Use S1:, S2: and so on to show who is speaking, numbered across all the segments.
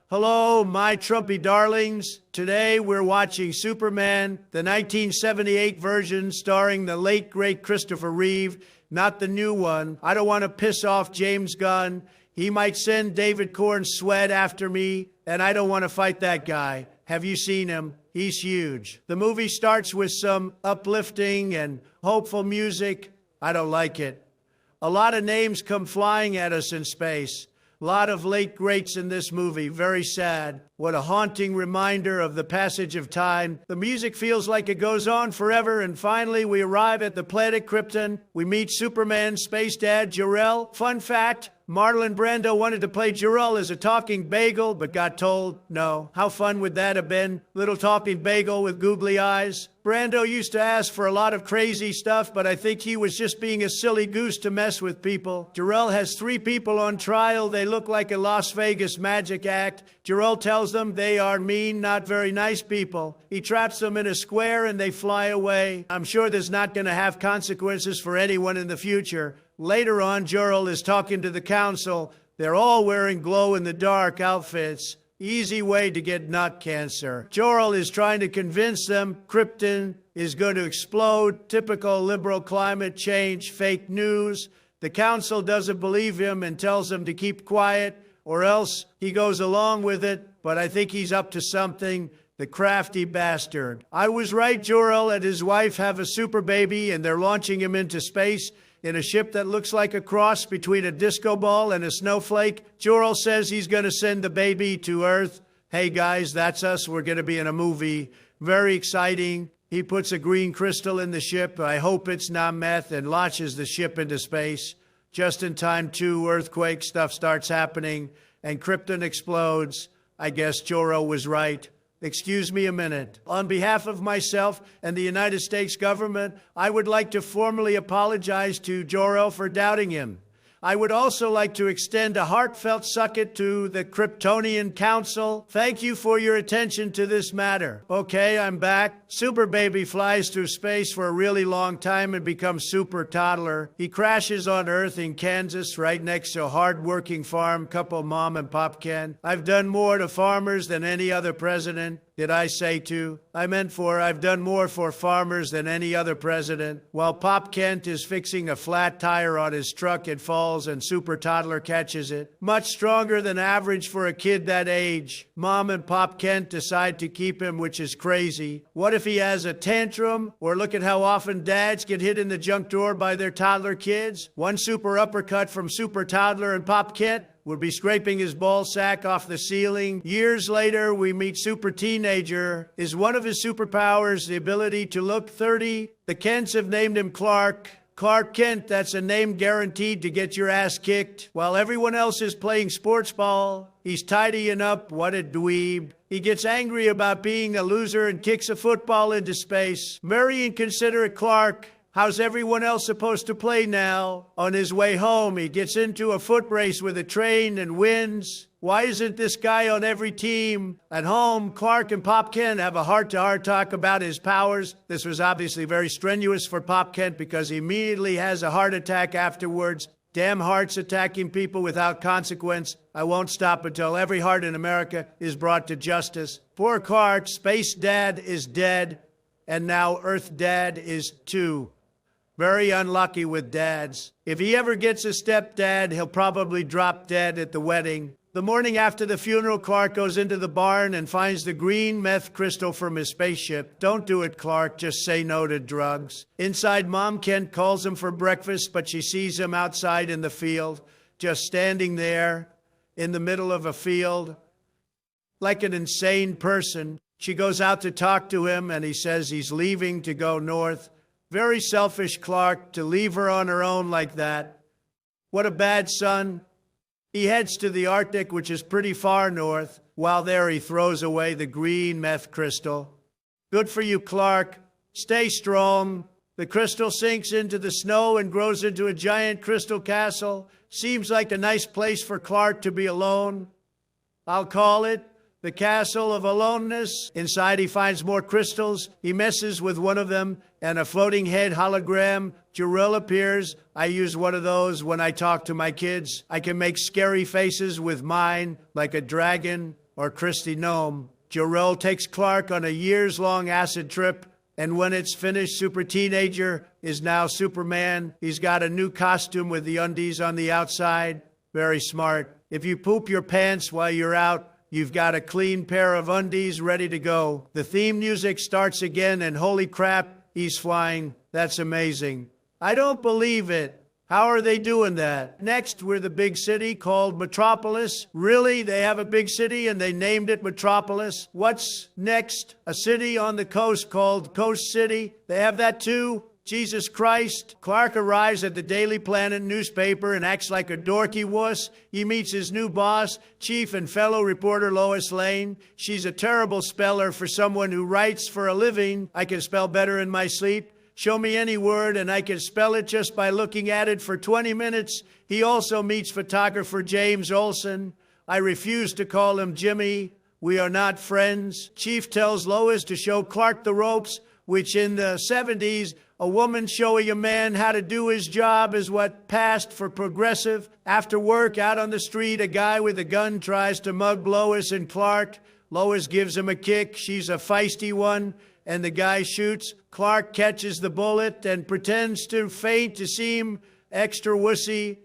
S1: Hello, my Trumpy darlings. Today we're watching Superman, the 1978 version starring the late, great Christopher Reeve, not the new one. I don't want to piss off James Gunn. He might send David Corn Sweat after me, and I don't want to fight that guy. Have you seen him? He's huge. The movie starts with some uplifting and hopeful music. I don't like it. A lot of names come flying at us in space. A lot of late greats in this movie. Very sad. What a haunting reminder of the passage of time. The music feels like it goes on forever, and finally we arrive at the planet Krypton. We meet Superman's space dad, Jor-El. Fun fact, Marlon Brando wanted to play Jor-El as a talking bagel, but got told no. How fun would that have been? Little talking bagel with googly eyes. Brando used to ask for a lot of crazy stuff, but I think he was just being a silly goose to mess with people. Jor-El has 3 people on trial. They look like a Las Vegas magic act. Jor-El tells them they are mean, not very nice people. He traps them in a square and they fly away. I'm sure there's not going to have consequences for anyone in the future. Later on, Jor-El is talking to the council. They're all wearing glow-in-the-dark outfits. Easy way to get nut cancer. Jor-El is trying to convince them Krypton is going to explode. Typical liberal climate change, fake news. The council doesn't believe him and tells him to keep quiet, or else he goes along with it, but I think he's up to something. The crafty bastard. I was right, Jor-El and his wife have a super baby, and they're launching him into space in a ship that looks like a cross between a disco ball and a snowflake. Jor-El says he's going to send the baby to Earth. Hey guys, that's us. We're going to be in a movie. Very exciting. He puts a green crystal in the ship. I hope it's not meth, and launches the ship into space. Just in time, 2 earthquake stuff starts happening, and Krypton explodes. I guess Jor-El was right. Excuse me a minute. On behalf of myself and the United States government, I would like to formally apologize to Jor-El for doubting him. I would also like to extend a heartfelt suck-it to the Kryptonian Council. Thank you for your attention to this matter. Okay, I'm back. Super Baby flies through space for a really long time and becomes super toddler. He crashes on Earth in Kansas, right next to a hard-working farm couple, Mom and Pop Ken. I've done more to farmers than any other president. Did I say to? I meant for I've done more for farmers than any other president. While Pop Kent is fixing a flat tire on his truck, it falls and Super Toddler catches it. Much stronger than average for a kid that age. Mom and Pop Kent decide to keep him, which is crazy. What if he has a tantrum? Or look at how often dads get hit in the junk drawer by their toddler kids. One super uppercut from Super Toddler and Pop Kent would be scraping his ball sack off the ceiling. Years later, we meet Super Teenager. Is one of his superpowers the ability to look 30? The Kents have named him Clark. Clark Kent, that's a name guaranteed to get your ass kicked. While everyone else is playing sports ball, he's tidying up. What a dweeb. He gets angry about being a loser and kicks a football into space. Very inconsiderate Clark. How's everyone else supposed to play now? On his way home, he gets into a foot race with a train and wins. Why isn't this guy on every team? At home, Clark and Pop Kent have a heart-to-heart talk about his powers. This was obviously very strenuous for Pop Kent because he immediately has a heart attack afterwards. Damn hearts attacking people without consequence. I won't stop until every heart in America is brought to justice. Poor Clark, Space Dad is dead, and now Earth Dad is too. Very unlucky with dads. If he ever gets a stepdad, he'll probably drop dead at the wedding. The morning after the funeral, Clark goes into the barn and finds the green meth crystal from his spaceship. Don't do it, Clark. Just say no to drugs. Inside, Mom Kent calls him for breakfast, but she sees him outside in the field, just standing there in the middle of a field, like an insane person. She goes out to talk to him, and he says he's leaving to go north. Very selfish, Clark, to leave her on her own like that. What a bad son. He heads to the Arctic, which is pretty far north. While there, he throws away the green meth crystal. Good for you, Clark. Stay strong. The crystal sinks into the snow and grows into a giant crystal castle. Seems like a nice place for Clark to be alone. I'll call it the Castle of Aloneness. Inside, he finds more crystals. He messes with one of them, and a floating head hologram, Jor-El, appears. I use one of those when I talk to my kids. I can make scary faces with mine, like a dragon or Christy Gnome. Jor-El takes Clark on a years-long acid trip, and when it's finished, Super Teenager is now Superman. He's got a new costume with the undies on the outside. Very smart. If you poop your pants while you're out, you've got a clean pair of undies ready to go. The theme music starts again, and holy crap, he's flying. That's amazing. I don't believe it. How are they doing that? Next, we're the big city called Metropolis. Really? They have a big city and they named it Metropolis? What's next? A city on the coast called Coast City? They have that too? Jesus Christ. Clark arrives at the Daily Planet newspaper and acts like a dorky wuss. He meets his new boss, chief and fellow reporter Lois Lane. She's a terrible speller for someone who writes for a living. I can spell better in my sleep. Show me any word and I can spell it just by looking at it for 20 minutes. He also meets photographer James Olsen. I refuse to call him Jimmy. We are not friends. Chief tells Lois to show Clark the ropes, which in the 70s, a woman showing a man how to do his job is what passed for progressive. After work, out on the street, a guy with a gun tries to mug Lois and Clark. Lois gives him a kick. She's a feisty one, and the guy shoots. Clark catches the bullet and pretends to faint to seem extra wussy.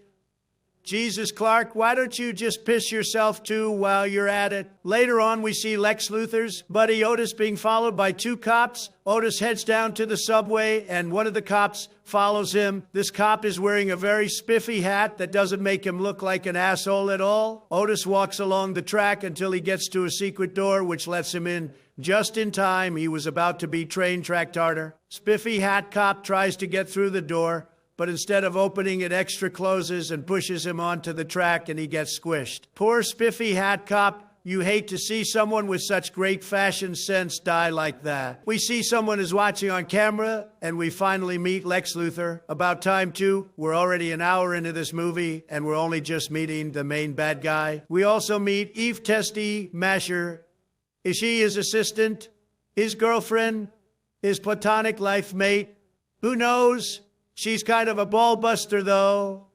S1: Jesus, Clark, why don't you just piss yourself too while you're at it? Later on, we see Lex Luthor's buddy Otis being followed by two cops. Otis heads down to the subway, and one of the cops follows him. This cop is wearing a very spiffy hat that doesn't make him look like an asshole at all. Otis walks along the track until he gets to a secret door, which lets him in just in time. He was about to be train track tartar. Spiffy hat cop tries to get through the door, but instead of opening it, extra closes and pushes him onto the track, and he gets squished. Poor spiffy hat cop. You hate to see someone with such great fashion sense die like that. We see someone is watching on camera, and we finally meet Lex Luthor. About time, too. We're already an hour into this movie, and we're only just meeting the main bad guy. We also meet Eve Testy Masher. Is she his assistant? His girlfriend? His platonic life mate? Who knows? She's kind of a ball buster, though.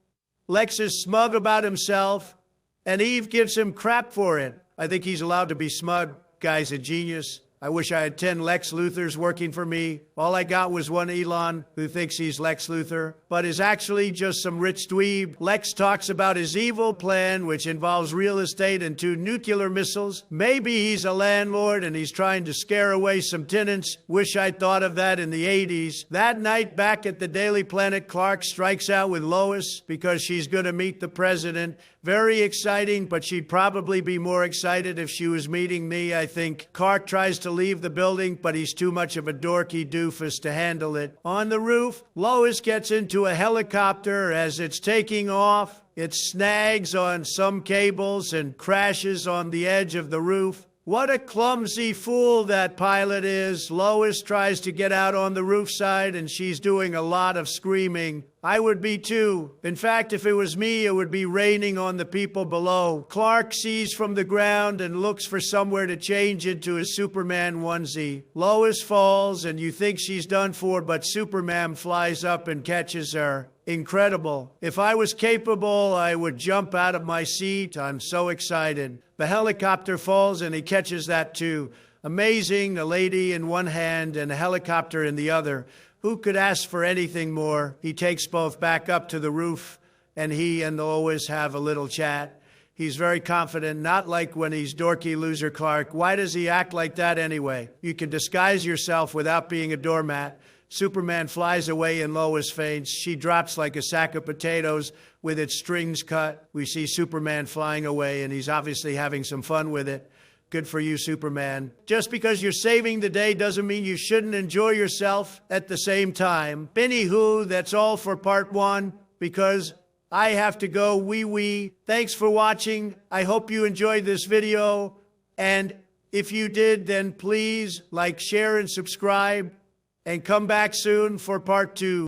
S1: Lex is smug about himself, and Eve gives him crap for it. I think he's allowed to be smug. Guy's a genius. I wish I had 10 Lex Luthors working for me. All I got was one Elon who thinks he's Lex Luthor, but is actually just some rich dweeb. Lex talks about his evil plan, which involves real estate and 2 nuclear missiles. Maybe he's a landlord and he's trying to scare away some tenants. Wish I'd thought of that in the 80s. That night back at the Daily Planet, Clark strikes out with Lois because she's going to meet the president. Very exciting, but she'd probably be more excited if she was meeting me, I think. Clark tries to leave the building, but he's too much of a dorky doofus to handle it. On the roof, Lois gets into a helicopter. As it's taking off, it snags on some cables and crashes on the edge of the roof. What a clumsy fool that pilot is. Lois tries to get out on the roof side, and she's doing a lot of screaming. I would be too. In fact, if it was me, it would be raining on the people below. Clark sees from the ground and looks for somewhere to change into his Superman onesie. Lois falls, and you think she's done for, but Superman flies up and catches her. Incredible. If I was capable, I would jump out of my seat. I'm so excited. The helicopter falls, and he catches that too. Amazing, a lady in one hand and a helicopter in the other. Who could ask for anything more? He takes both back up to the roof, and he and Lois have a little chat. He's very confident, not like when he's dorky loser Clark. Why does he act like that anyway? You can disguise yourself without being a doormat. Superman flies away and Lois faints. She drops like a sack of potatoes with its strings cut. We see Superman flying away, and he's obviously having some fun with it. Good for you, Superman. Just because you're saving the day doesn't mean you shouldn't enjoy yourself at the same time. Anywho, that's all for part 1, because I have to go wee-wee. Thanks for watching. I hope you enjoyed this video. And if you did, then please like, share, and subscribe. And come back soon for part 2.